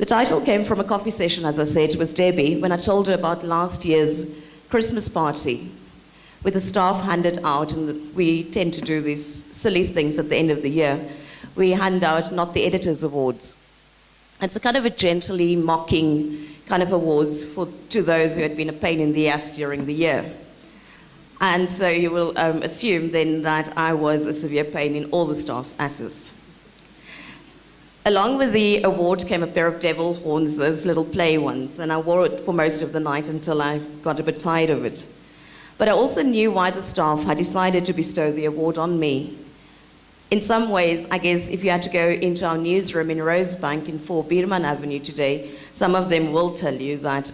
The title came from a coffee session, as I said, with Debbie, when I told her about last year's Christmas party, where the staff handed out, and we tend to do these silly things at the end of the year. We hand out not the Editors' Awards. It's a kind of a gently mocking kind of awards to those who had been a pain in the ass during the year. And so you will assume then that I was a severe pain in all the staff's asses. Along with the award came a pair of devil horns, those little play ones, and I wore it for most of the night until I got a bit tired of it. But I also knew why the staff had decided to bestow the award on me. In some ways, I guess if you had to go into our newsroom in Rosebank in 4 Bierman Avenue today, some of them will tell you that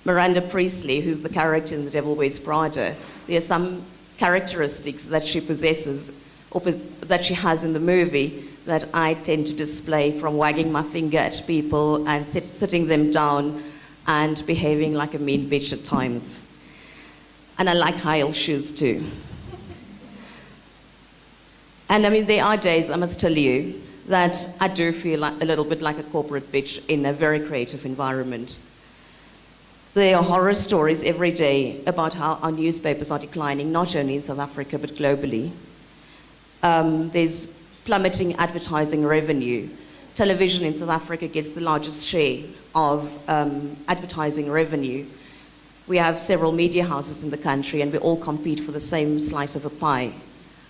Miranda Priestley, who's the character in The Devil Wears Prada, there are some characteristics that she possesses, or that she has in the movie, that I tend to display, from wagging my finger at people and sitting them down and behaving like a mean bitch at times. And I like high-heel shoes too. And I mean, there are days, I must tell you, that I do feel like, a little bit like a corporate bitch in a very creative environment. There are horror stories every day about how our newspapers are declining, not only in South Africa, but globally. There's plummeting advertising revenue. Television in South Africa gets the largest share of advertising revenue. We have several media houses in the country, and we all compete for the same slice of a pie.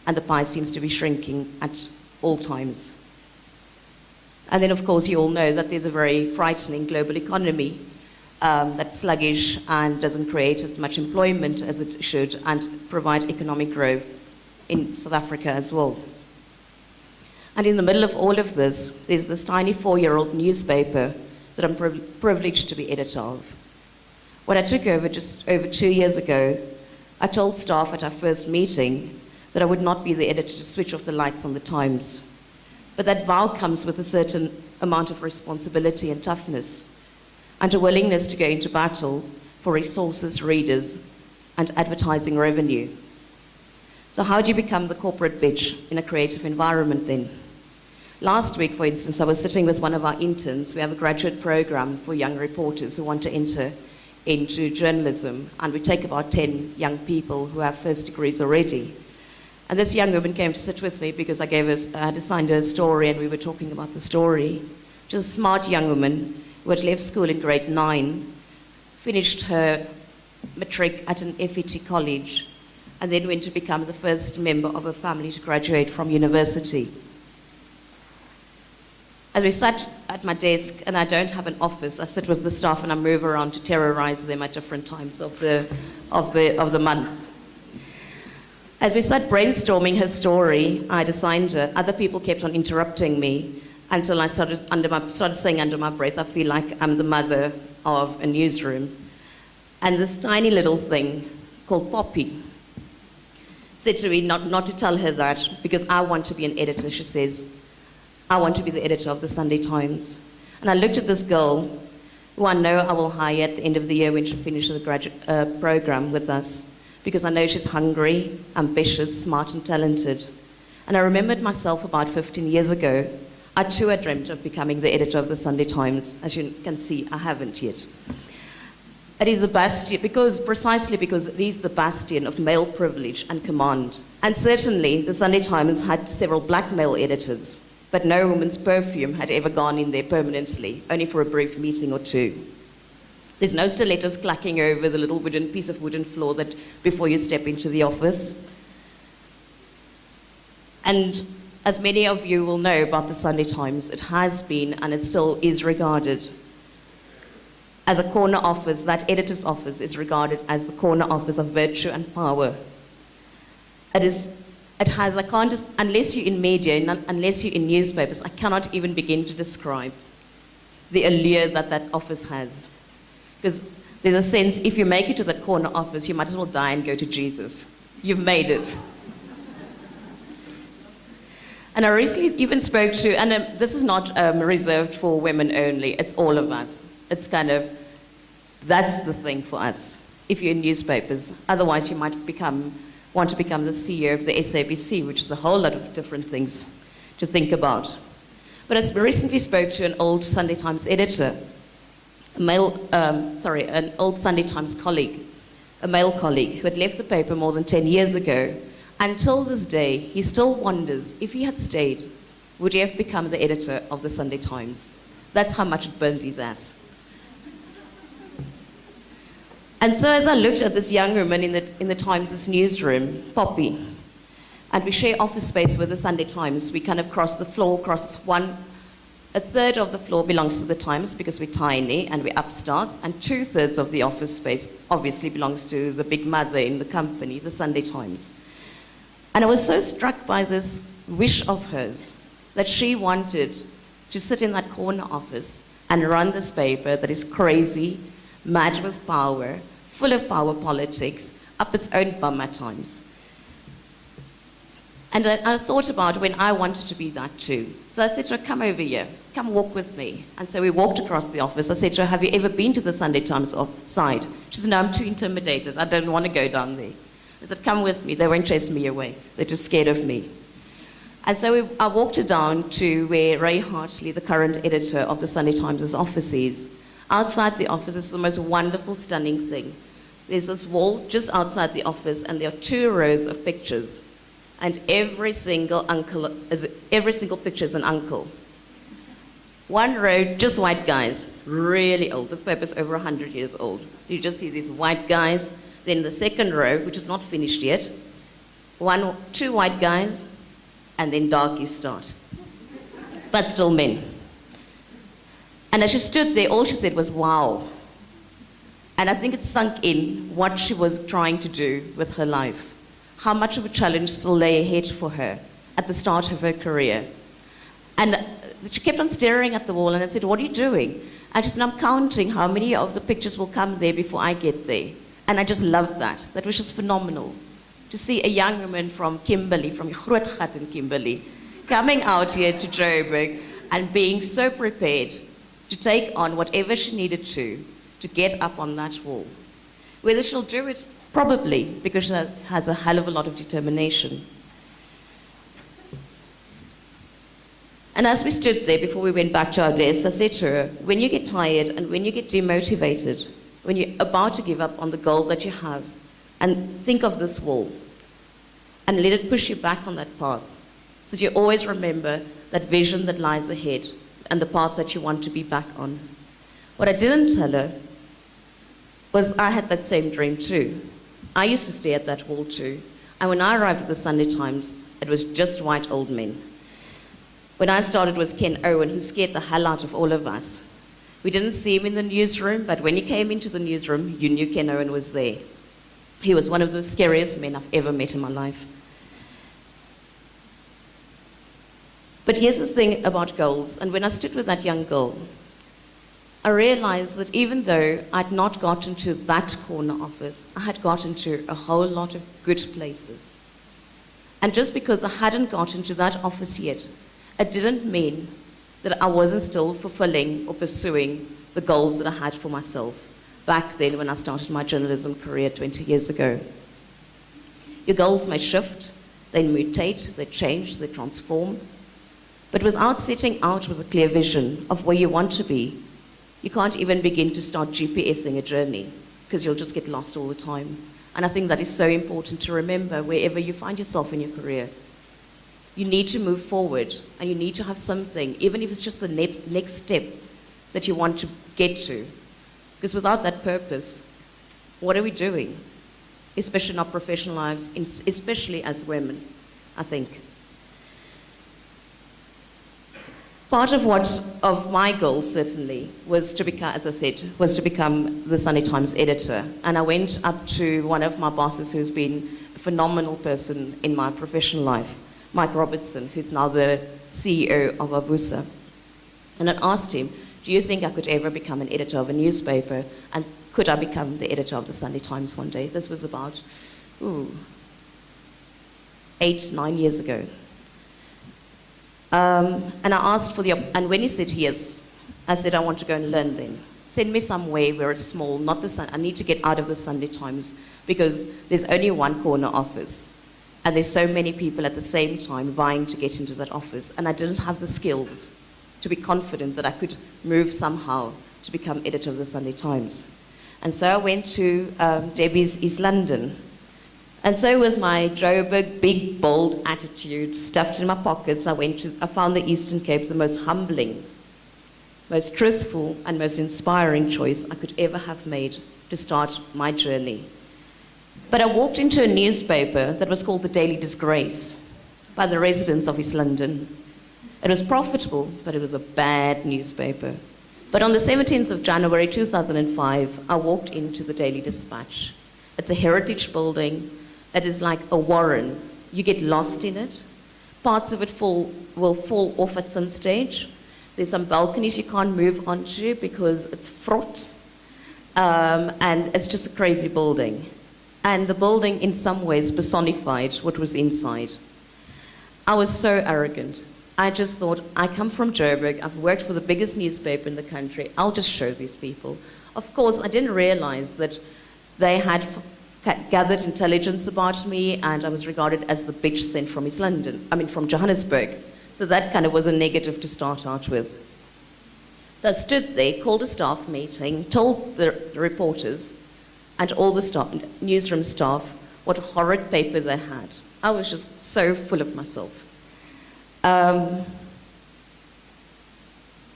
And the pie seems to be shrinking at all times. And then, of course, you all know that there's a very frightening global economy that's sluggish and doesn't create as much employment as it should, and provide economic growth in South Africa as well. And in the middle of all of this, there's this tiny 4-year-old newspaper that I'm privileged to be editor of. When I took over just over 2 years ago, I told staff at our first meeting that I would not be the editor to switch off the lights on the Times. But that vow comes with a certain amount of responsibility and toughness, and a willingness to go into battle for resources, readers, and advertising revenue. So how do you become the corporate bitch in a creative environment then? Last week, for instance, I was sitting with one of our interns. We have a graduate program for young reporters who want to enter into journalism, and we take about 10 young people who have first degrees already. And this young woman came to sit with me because I had assigned her a story, and we were talking about the story. She's a smart young woman who had left school in grade 9, finished her matric at an FET college, and then went to become the first member of her family to graduate from university. As we sat at my desk, and I don't have an office, I sit with the staff and I move around to terrorize them at different times of the month. As we sat brainstorming her story, I'd assigned her. Other people kept on interrupting me until I started saying under my breath, I feel like I'm the mother of a newsroom. And this tiny little thing called Poppy said to me not to tell her that, because I want to be an editor, she says. I want to be the editor of the Sunday Times. And I looked at this girl, who I know I will hire at the end of the year when she finishes the graduate program with us, because I know she's hungry, ambitious, smart, and talented. And I remembered myself about 15 years ago. I too had dreamt of becoming the editor of the Sunday Times. As you can see, I haven't yet. It is a bastion, precisely because it is the bastion of male privilege and command. And certainly, the Sunday Times had several black male editors, but no woman's perfume had ever gone in there permanently, only for a brief meeting or two. There's no stilettos clacking over the little piece of wooden floor that before you step into the office. And as many of you will know about the Sunday Times, it has been and it still is regarded as a corner office. That editor's office is regarded as the corner office of virtue and power. Unless you're in media, unless you're in newspapers, I cannot even begin to describe the allure that office has. Because there's a sense, if you make it to that corner office, you might as well die and go to Jesus. You've made it. And I recently even spoke to, and this is not reserved for women only, it's all of us. It's kind of, that's the thing for us, if you're in newspapers. Otherwise, you might want to become the CEO of the SABC, which is a whole lot of different things to think about. But I recently spoke to an old Sunday Times editor, an old Sunday Times colleague, a male colleague who had left the paper more than 10 years ago. Until this day, he still wonders if he had stayed, would he have become the editor of the Sunday Times? That's how much it burns his ass. And so as I looked at this young woman in the Times' newsroom, Poppy, and we share office space with the Sunday Times, we kind of cross the floor, a third of the floor belongs to the Times because we're tiny and we're upstarts, and 2/3 of the office space obviously belongs to the big mother in the company, the Sunday Times. And I was so struck by this wish of hers that she wanted to sit in that corner office and run this paper that is crazy, mad with power, full of power politics, up its own bum at times. And I thought about when I wanted to be that too. So I said to her, come over here, come walk with me. And so we walked across the office. I said to her, have you ever been to the Sunday Times side? She said, no, I'm too intimidated. I don't want to go down there. I said, come with me. They won't chase me away. They're just scared of me. And so I walked her down to where Ray Hartley, the current editor of the Sunday Times' office is. Outside the office is the most wonderful, stunning thing. There's this wall just outside the office, and there are 2 rows of pictures. And every single picture is an uncle. 1 row, just white guys, really old. This paper's over 100 years old. You just see these white guys. Then the second row, which is not finished yet, 2 white guys, and then darkies start. But still men. And as she stood there, all she said was, wow. And I think it sunk in what she was trying to do with her life. How much of a challenge still lay ahead for her at the start of her career. And she kept on staring at the wall, and I said, what are you doing? And she said, I'm counting how many of the pictures will come there before I get there. And I just loved that. That was just phenomenal. To see a young woman from Kimberley, from Grootgat in Kimberley, coming out here to Joburg and being so prepared to take on whatever she needed to get up on that wall. Whether she'll do it, probably, because she has a hell of a lot of determination. And as we stood there before we went back to our desks, I said to her, when you get tired and when you get demotivated, when you're about to give up on the goal that you have, and think of this wall, and let it push you back on that path, so that you always remember that vision that lies ahead and the path that you want to be back on. What I didn't tell her was I had that same dream too. I used to stare at that wall too. And when I arrived at the Sunday Times, it was just white old men. When I started, it was Ken Owen, who scared the hell out of all of us. We didn't see him in the newsroom, but when he came into the newsroom, you knew Ken Owen was there. He was one of the scariest men I've ever met in my life. But here's the thing about goals, and when I stood with that young girl, I realized that even though I'd not gotten to that corner office, I had gotten to a whole lot of good places. And just because I hadn't gotten to that office yet, it didn't mean that I wasn't still fulfilling or pursuing the goals that I had for myself back then when I started my journalism career 20 years ago. Your goals may shift, they mutate, they change, they transform. But without setting out with a clear vision of where you want to be, you can't even begin to start GPSing a journey because you'll just get lost all the time. And I think that is so important to remember wherever you find yourself in your career. You need to move forward and you need to have something, even if it's just the next step that you want to get to. Because without that purpose, what are we doing? Especially in our professional lives, especially as women, I think. Part of my goal, certainly, was to become, as I said, was to become the Sunday Times editor. And I went up to one of my bosses who's been a phenomenal person in my professional life, Mike Robertson, who's now the CEO of Abusa. And I asked him, do you think I could ever become an editor of a newspaper? And could I become the editor of the Sunday Times one day? This was about 8, 9 years ago. And I asked for and when he said yes, I said, I want to go and learn then. Send me somewhere where it's small, not the Sun. I need to get out of the Sunday Times because there's only one corner office. And there's so many people at the same time vying to get into that office. And I didn't have the skills to be confident that I could move somehow to become editor of the Sunday Times. And so I went to Debbie's East London. And so with my Joburg big, bold attitude stuffed in my pockets, I found the Eastern Cape the most humbling, most truthful, and most inspiring choice I could ever have made to start my journey. But I walked into a newspaper that was called The Daily Disgrace by the residents of East London. It was profitable, but it was a bad newspaper. But on the 17th of January 2005, I walked into the Daily Dispatch. It's a heritage building. It is like a warren. You get lost in it. Parts of it will fall off at some stage. There's some balconies you can't move onto because it's fraught. And it's just a crazy building. And the building, in some ways, personified what was inside. I was so arrogant. I just thought, I come from Joburg, I've worked for the biggest newspaper in the country, I'll just show these people. Of course, I didn't realize that they had gathered intelligence about me, and I was regarded as the bitch sent from East London, from Johannesburg. So that kind of was a negative to start out with. So I stood there, called a staff meeting, told the reporters and all the newsroom staff what a horrid paper they had. I was just so full of myself. I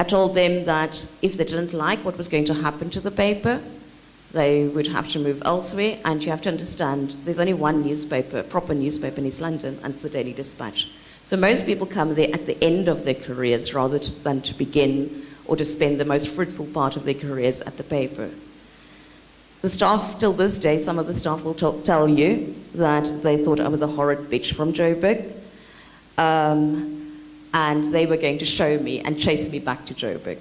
told them that if they didn't like what was going to happen to the paper, they would have to move elsewhere, and you have to understand there's only one newspaper, proper newspaper in East London, and it's the Daily Dispatch. So most people come there at the end of their careers rather than to begin or to spend the most fruitful part of their careers at the paper. The staff, till this day, some of the staff will tell you that they thought I was a horrid bitch from Joburg. And they were going to show me and chase me back to Joburg.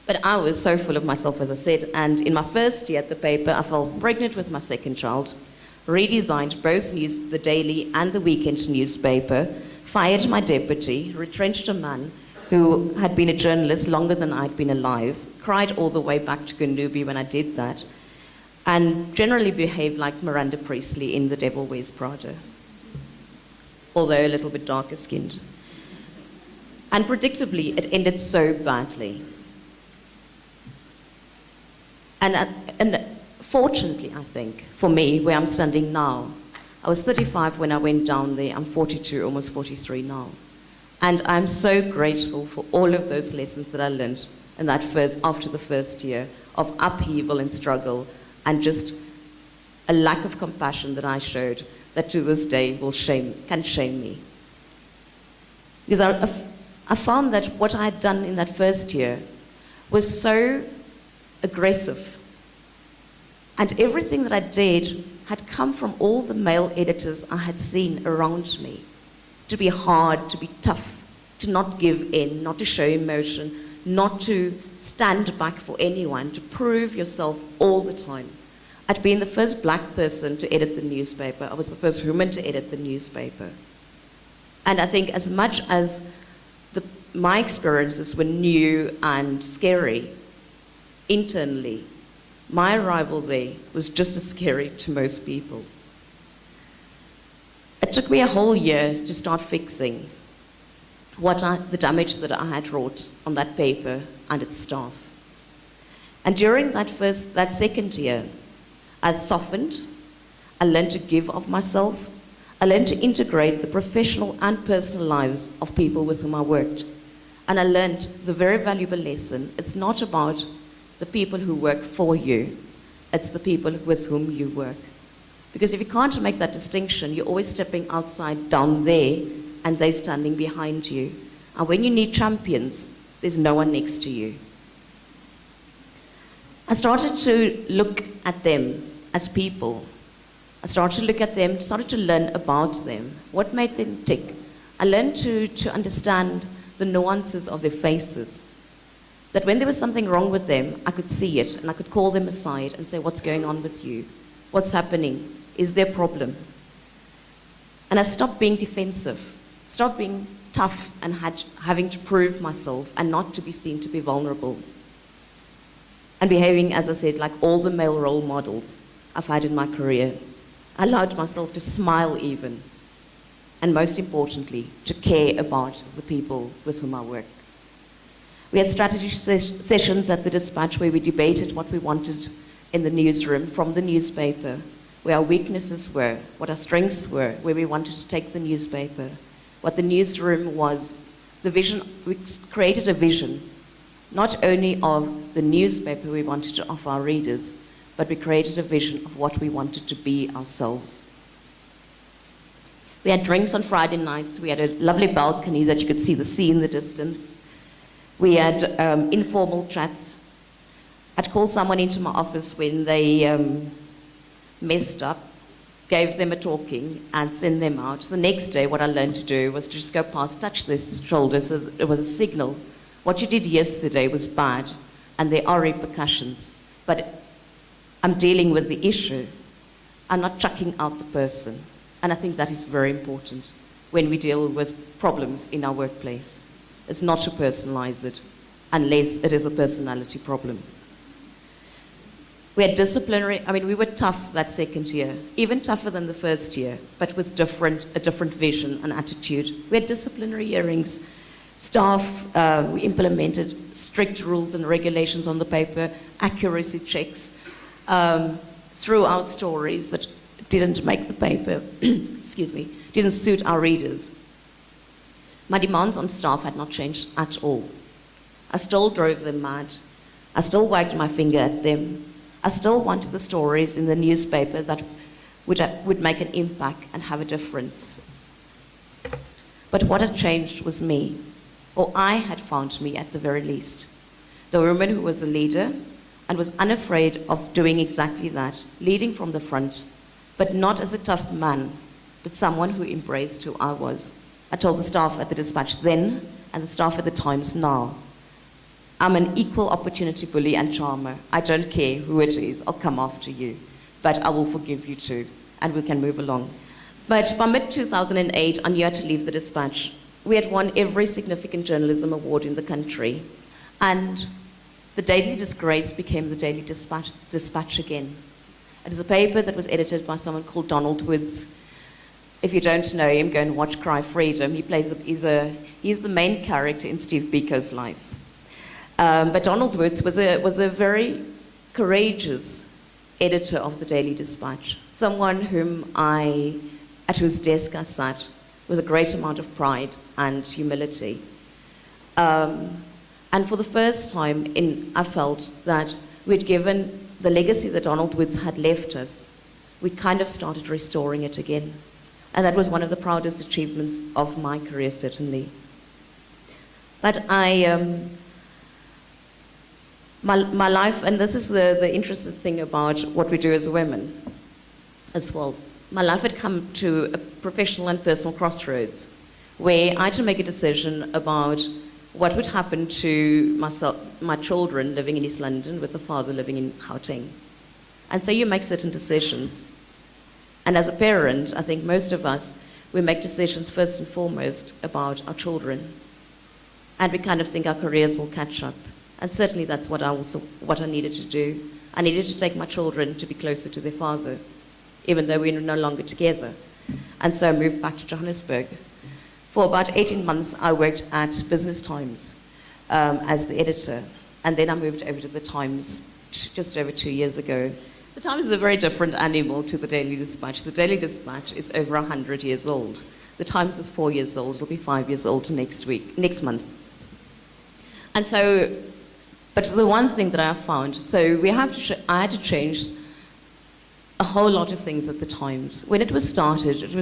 But I was so full of myself, as I said, and in my first year at the paper, I fell pregnant with my second child, redesigned both the daily and the weekend newspaper, fired my deputy, retrenched a man who had been a journalist longer than I'd been alive, cried all the way back to Gunubi when I did that, and generally behaved like Miranda Priestley in The Devil Wears Prada, although a little bit darker skinned. And predictably, it ended so badly. And fortunately, I think, for me, where I'm standing now, I was 35 when I went down there, I'm 42, almost 43 now. And I'm so grateful for all of those lessons that I learned in that after the first year of upheaval and struggle, and just a lack of compassion that I showed that to this day can shame me. Because I found that what I had done in that first year was so aggressive. And everything that I did had come from all the male editors I had seen around me. To be hard, to be tough, to not give in, not to show emotion, not to stand back for anyone, to prove yourself all the time. I'd been the first black person to edit the newspaper. I was the first woman to edit the newspaper. And I think as much as my experiences were new and scary, internally, my arrival there was just as scary to most people. It took me a whole year to start fixing the damage that I had wrought on that paper and its staff. And during that second year, I softened, I learned to give of myself, I learned to integrate the professional and personal lives of people with whom I worked. And I learned the very valuable lesson, it's not about the people who work for you, it's the people with whom you work. Because if you can't make that distinction, you're always stepping outside down there, and they're standing behind you. And when you need champions, there's no one next to you. I started to look at them as people. I started to look at them, started to learn about them, what made them tick. I learned to understand the nuances of their faces. That when there was something wrong with them, I could see it, and I could call them aside and say, what's going on with you? What's happening? Is there a problem? And I stopped being defensive, stopped being tough and having to prove myself and not to be seen to be vulnerable. And behaving, as I said, like all the male role models I've had in my career. I allowed myself to smile even. and most importantly, to care about the people with whom I work. We had strategy sessions at the Dispatch where we debated what we wanted in the newsroom from the newspaper, where our weaknesses were, what our strengths were, where we wanted to take the newspaper, what the newsroom was, the vision. We created a vision, not only of the newspaper we wanted to offer our readers, but we created a vision of what we wanted to be ourselves. We had drinks on Friday nights. We had a lovely balcony that you could see the sea in the distance. We had informal chats. I'd call someone into my office when they messed up, gave them a talking, and send them out. The next day, what I learned to do was to just go past, touch their shoulders. So it was a signal. What you did yesterday was bad, and there are repercussions. But I'm dealing with the issue. I'm not chucking out the person. And I think that is very important when we deal with problems in our workplace. It's not to personalize it, unless it is a personality problem. We had disciplinary, we were tough that second year, even tougher than the first year, but with a different vision and attitude. We had disciplinary hearings. Staff, we implemented strict rules and regulations on the paper, accuracy checks, threw out stories that didn't make the paper, excuse me, didn't suit our readers. My demands on staff had not changed at all. I still drove them mad. I still wagged my finger at them. I still wanted the stories in the newspaper that would make an impact and have a difference. But what had changed was me, or I had found me at the very least. The woman who was a leader and was unafraid of doing exactly that, leading from the front, but not as a tough man, but someone who embraced who I was. I told the staff at the Dispatch then, and the staff at the Times now, I'm an equal opportunity bully and charmer. I don't care who it is, I'll come after you. But I will forgive you too, and we can move along. But by mid-2008, I knew I had to leave the Dispatch. We had won every significant journalism award in the country, and the Daily Disgrace became the Daily Dispatch again. It is a paper that was edited by someone called Donald Woods. If you don't know him, go and watch Cry Freedom. He's the main character in Steve Biko's life. But Donald Woods was a very courageous editor of the Daily Dispatch, someone at whose desk I sat with a great amount of pride and humility. And for the first time, I felt that we'd given the legacy that Donald Woods had left us, we kind of started restoring it again. And that was one of the proudest achievements of my career, certainly. But my life, and this is the interesting thing about what we do as women as well, my life had come to a professional and personal crossroads where I had to make a decision about what would happen to my children living in East London with the father living in Gauteng. And so you make certain decisions. And as a parent, I think most of us, we make decisions first and foremost about our children. And we kind of think our careers will catch up. And certainly that's what I needed to do. I needed to take my children to be closer to their father, even though we were no longer together. And so I moved back to Johannesburg. For about 18 months, I worked at Business Times as the editor. And then I moved over to the Times just over 2 years ago. The Times is a very different animal to the Daily Dispatch. The Daily Dispatch is over 100 years old. The Times is 4 years old. It'll be 5 years old next month. And so, but the one thing that I found, so I had to change a whole lot of things at the Times. When it was started, it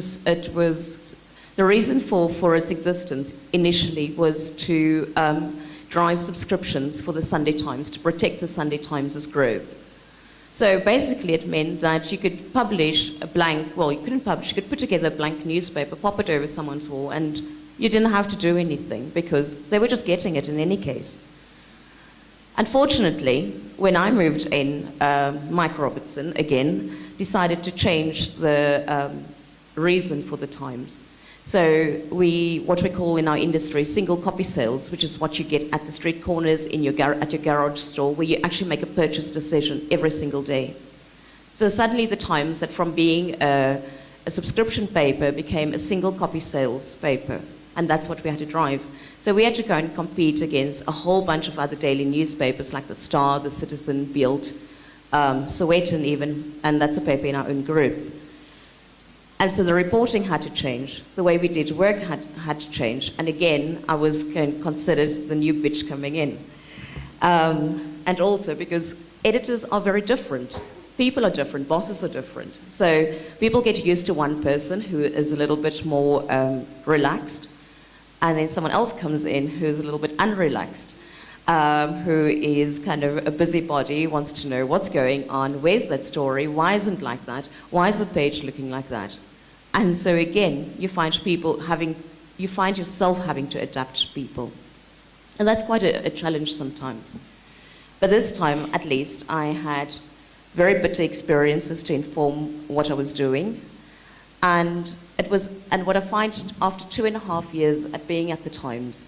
was the reason for its existence initially was to drive subscriptions for the Sunday Times, to protect the Sunday Times' growth. So basically it meant that you could publish a blank, well, you couldn't publish, you could put together a blank newspaper, pop it over someone's wall, and you didn't have to do anything because they were just getting it in any case. Unfortunately, when I moved in, Mike Robertson, again, decided to change the reason for the Times. So what we call in our industry single copy sales, which is what you get at the street corners at your garage store, where you actually make a purchase decision every single day. So suddenly the Times, that from being a a subscription paper became a single copy sales paper, and that's what we had to drive. So we had to go and compete against a whole bunch of other daily newspapers like The Star, The Citizen, Bild, Sowetan even, and that's a paper in our own group. And so the reporting had to change. The way we did work had to change. And again, I was considered the new bitch coming in. And also because editors are very different. People are different, bosses are different. So people get used to one person who is a little bit more relaxed, and then someone else comes in who's a little bit unrelaxed, who is kind of a busybody, wants to know what's going on, where's that story, why isn't it like that, why is the page looking like that? And so again, you find yourself having to adapt to people. And that's quite a challenge sometimes. But this time, at least, I had very bitter experiences to inform what I was doing. And what I find after 2.5 years at being at the Times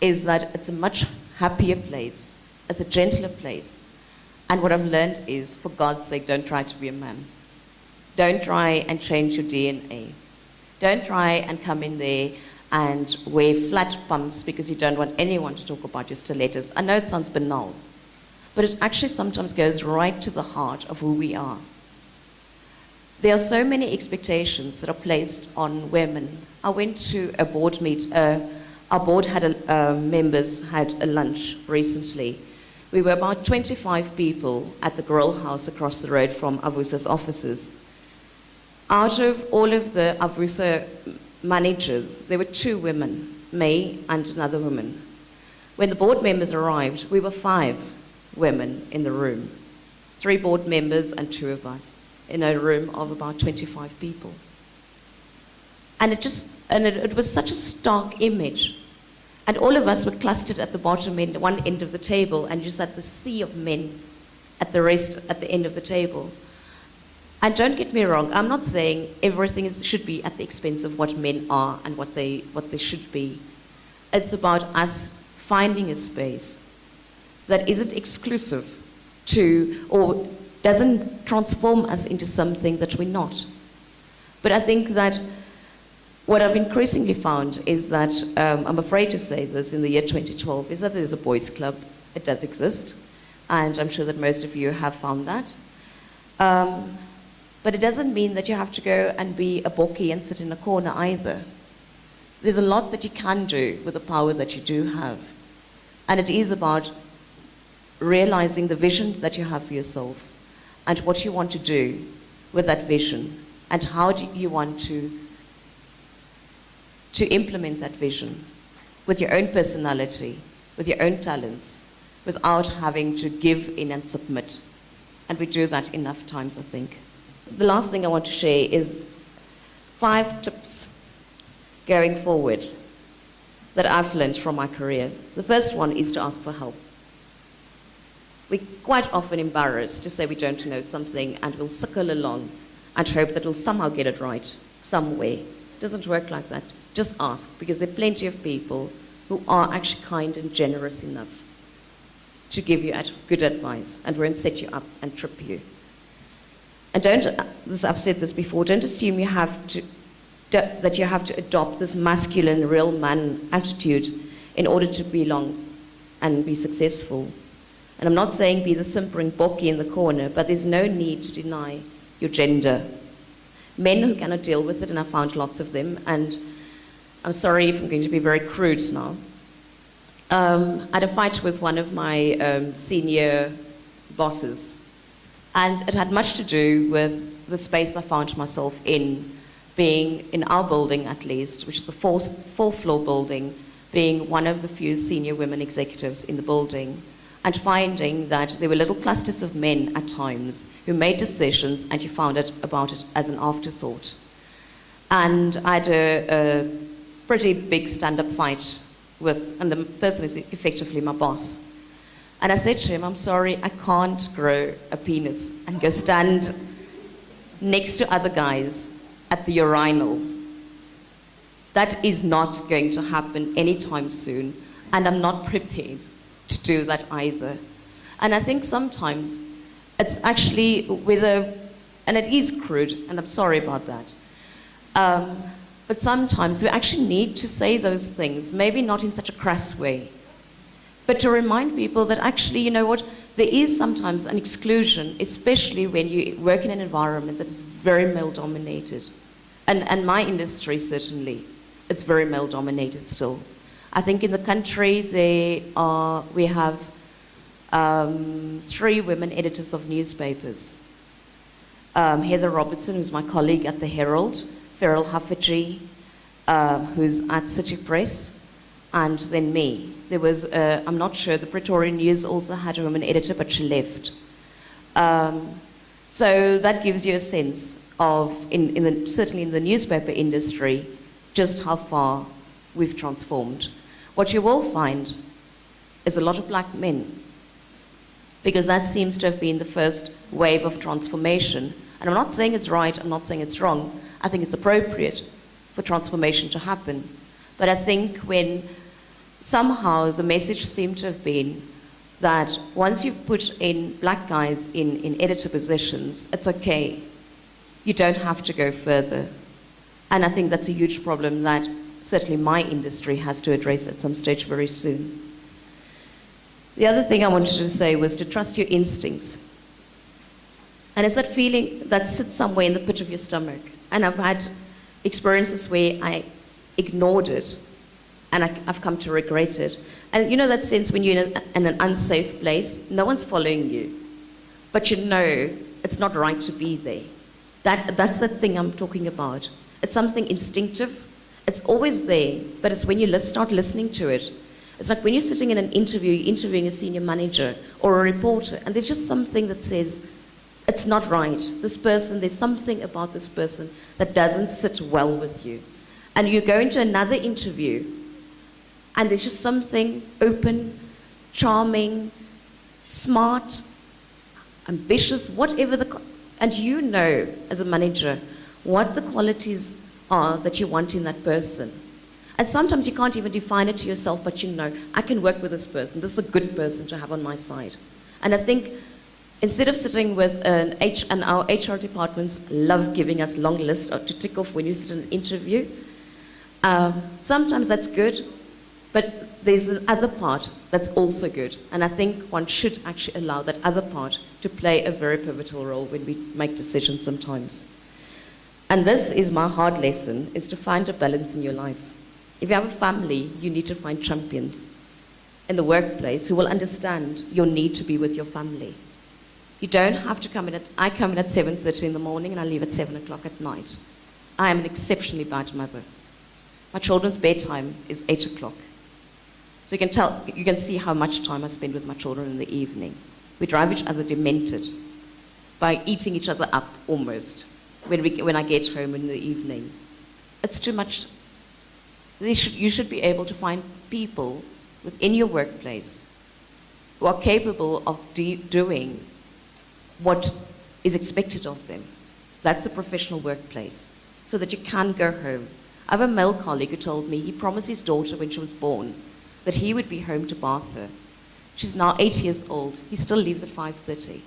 is that it's a much happier place, it's a gentler place. And what I've learned is, for God's sake, don't try to be a man. Don't try and change your DNA. Don't try and come in there and wear flat pumps because you don't want anyone to talk about your stilettos. I know it sounds banal, but it actually sometimes goes right to the heart of who we are. There are so many expectations that are placed on women. I went to a board meet. Our board members had a lunch recently. We were about 25 people at the Grill House across the road from Avusa's offices. Out of all of the Avusa managers, there were 2 women, me and another woman. When the board members arrived, we were 5 women in the room. 3 board members and 2 of us in a room of about 25 people. And it was such a stark image. And all of us were clustered at the bottom end, one end of the table, and just at the sea of men at the end of the table. And don't get me wrong, I'm not saying everything should be at the expense of what men are and what they should be. It's about us finding a space that isn't exclusive to, or doesn't transform us into something that we're not. But I think that what I've increasingly found is that, I'm afraid to say this, in the year 2012, is that there's a boys' club. It does exist, and I'm sure that most of you have found that. But it doesn't mean that you have to go and be a bokkie and sit in a corner either. There's a lot that you can do with the power that you do have. And it is about realizing the vision that you have for yourself and what you want to do with that vision and how do you want to implement that vision with your own personality, with your own talents, without having to give in and submit. And we do that enough times, I think. The last thing I want to share is 5 tips going forward that I've learned from my career. The first one is to ask for help. We're quite often embarrassed to say we don't know something and we'll suckle along and hope that we'll somehow get it right somewhere. It doesn't work like that. Just ask, because there are plenty of people who are actually kind and generous enough to give you good advice and won't set you up and trip you. And I've said this before, don't assume that you have to adopt this masculine, real man attitude in order to belong and be successful. And I'm not saying be the simpering bokkie in the corner, but there's no need to deny your gender. Men who cannot deal with it, and I found lots of them, and I'm sorry if I'm going to be very crude now. I had a fight with one of my senior bosses, and it had much to do with the space I found myself in, being in our building at least, which is a fourth-floor building, being one of the few senior women executives in the building, and finding that there were little clusters of men at times who made decisions and you found about it as an afterthought. And I had a pretty big stand-up fight and the person is effectively my boss. And I said to him, I'm sorry, I can't grow a penis and go stand next to other guys at the urinal. That is not going to happen anytime soon, and I'm not prepared to do that either. And I think sometimes it's actually and it is crude, and I'm sorry about that, But sometimes we actually need to say those things, maybe not in such a crass way, but to remind people that actually, you know what, there is sometimes an exclusion, especially when you work in an environment that is very male-dominated. And my industry, certainly, it's very male-dominated still. I think in the country we have 3 women editors of newspapers. Heather Robertson, who's my colleague at the Herald, Feral Haffagy, who's at City Press, and then me. There was, I'm not sure, the Pretoria News also had a woman editor, but she left. So that gives you a sense of, certainly in the newspaper industry, just how far we've transformed. What you will find is a lot of black men, because that seems to have been the first wave of transformation. And I'm not saying it's right, I'm not saying it's wrong. I think it's appropriate for transformation to happen. But I think when somehow the message seemed to have been that once you've put in black guys in editor positions, it's okay. You don't have to go further. And I think that's a huge problem that certainly my industry has to address at some stage very soon. The other thing I wanted to say was to trust your instincts. And it's that feeling that sits somewhere in the pit of your stomach. And I've had experiences where I ignored it, and I've come to regret it. And you know that sense when you're in an unsafe place, no one's following you, but you know it's not right to be there. That's the thing I'm talking about. It's something instinctive. It's always there, but it's when you start listening to it. It's like when you're sitting in an interview, you're interviewing a senior manager or a reporter, and there's just something that says, it's not right. This person, there's something about this person that doesn't sit well with you. And you go into another interview, and there's just something open, charming, smart, ambitious, whatever and you know, as a manager, what the qualities are that you want in that person. And sometimes you can't even define it to yourself, but you know, I can work with this person. This is a good person to have on my side. And I think instead of sitting with and our HR departments love giving us long lists to tick off when you sit in an interview, sometimes that's good, but there's the other part that's also good. And I think one should actually allow that other part to play a very pivotal role when we make decisions sometimes. And this is my hard lesson, is to find a balance in your life. If you have a family, you need to find champions in the workplace who will understand your need to be with your family. You don't have to come in I come in at 7:30 in the morning and I leave at 7 o'clock at night. I am an exceptionally bad mother. My children's bedtime is 8 o'clock. So you can see how much time I spend with my children in the evening. We drive each other demented by eating each other up almost when I get home in the evening. It's too much. You should be able to find people within your workplace who are capable of doing what is expected of them. That's a professional workplace, so that you can go home. I have a male colleague who told me he promised his daughter when she was born that he would be home to bath her. She's now 8 years old. He still leaves at 5:30.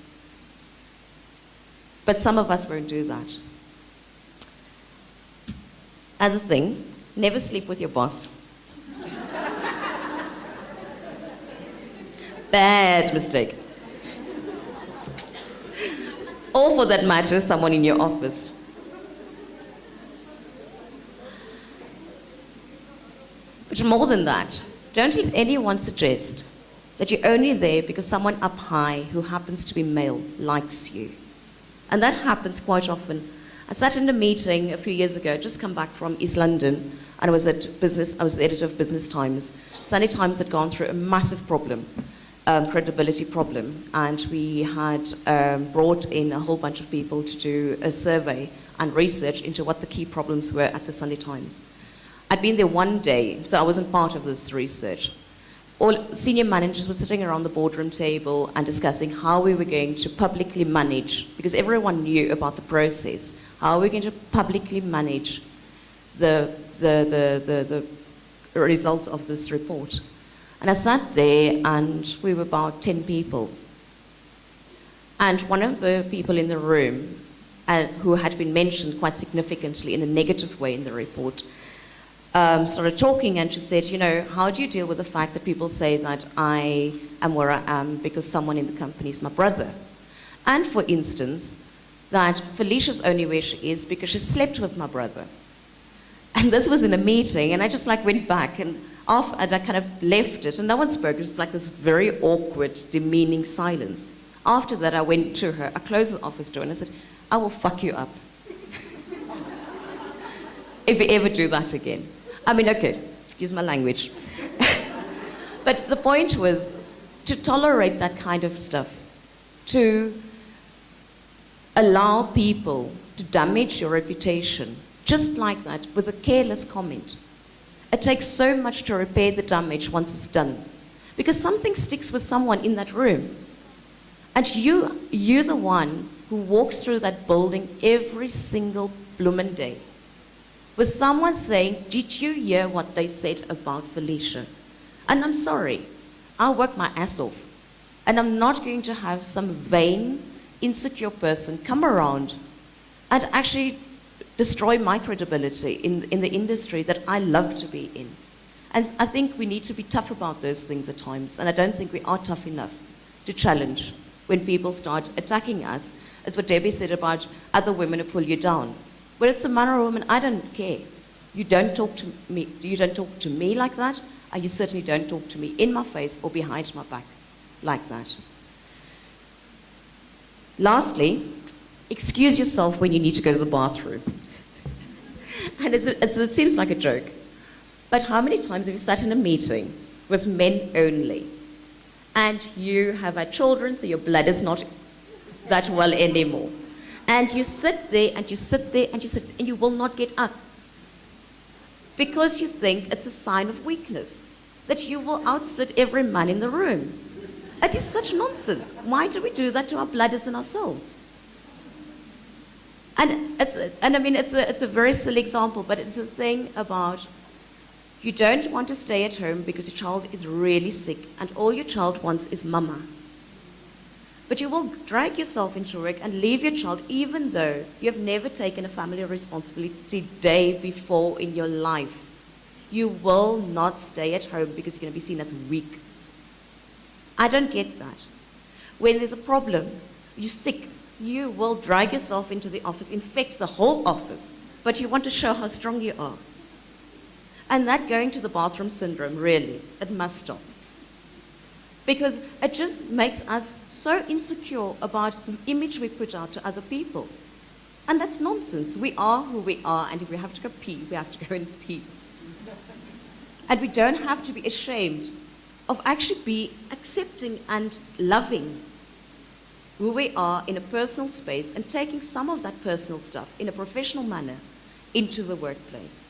But some of us won't do that. Other thing, never sleep with your boss. Bad mistake. Or for that matter, someone in your office. But more than that, don't let anyone suggest that you're only there because someone up high who happens to be male likes you. And that happens quite often. I sat in a meeting a few years ago, just come back from East London, and I was the editor of Business Times. Sunday Times had gone through a massive problem, credibility problem, and we had brought in a whole bunch of people to do a survey and research into what the key problems were at the Sunday Times. I'd been there one day, so I wasn't part of this research. All senior managers were sitting around the boardroom table and discussing how we were going to publicly manage, because everyone knew about the process, how we're going to publicly manage the results of this report. And I sat there, and we were about 10 people. And one of the people in the room who had been mentioned quite significantly in a negative way in the report, started talking, and she said, you know, how do you deal with the fact that people say that I am where I am because someone in the company is my brother? And for instance, that Felicia's only where she is because she slept with my brother. And this was in a meeting, and I just like went back and I kind of left it, and no one spoke. It was like this very awkward, demeaning silence. After that, I went to her, I closed the office door, and I said, I will fuck you up if you ever do that again. I mean, okay, excuse my language. But the point was to tolerate that kind of stuff, to allow people to damage your reputation, just like that, with a careless comment. It takes so much to repair the damage once it's done. Because something sticks with someone in that room. And you're the one who walks through that building every single bloomin' day with someone saying, did you hear what they said about Felicia? And I'm sorry, I work my ass off. And I'm not going to have some vain, insecure person come around and actually destroy my credibility in the industry that I love to be in. And I think we need to be tough about those things at times, and I don't think we are tough enough to challenge when people start attacking us. It's what Debbie said about other women who pull you down. Whether it's a man or a woman, I don't care. You don't talk to me, you don't talk to me like that, and you certainly don't talk to me in my face or behind my back like that. Lastly, excuse yourself when you need to go to the bathroom. And it seems like a joke, but how many times have you sat in a meeting with men only, and you have had children, so your blood is not that well anymore, and you sit there, and you sit there, and you sit, and you will not get up, because you think it's a sign of weakness, that you will outsit every man in the room. It is such nonsense. Why do we do that to our bladders and ourselves? And I mean, it's a very silly example, but it's a thing about you don't want to stay at home because your child is really sick and all your child wants is mama. But you will drag yourself into work and leave your child even though you have never taken a family responsibility day before in your life. You will not stay at home because you're going to be seen as weak. I don't get that. When there's a problem, you're sick, you will drag yourself into the office, infect the whole office, but you want to show how strong you are. And that going to the bathroom syndrome, really, it must stop. Because it just makes us so insecure about the image we put out to other people. And that's nonsense. We are who we are, and if we have to go pee, we have to go and pee. And we don't have to be ashamed of actually be accepting and loving who we are in a personal space and taking some of that personal stuff in a professional manner into the workplace.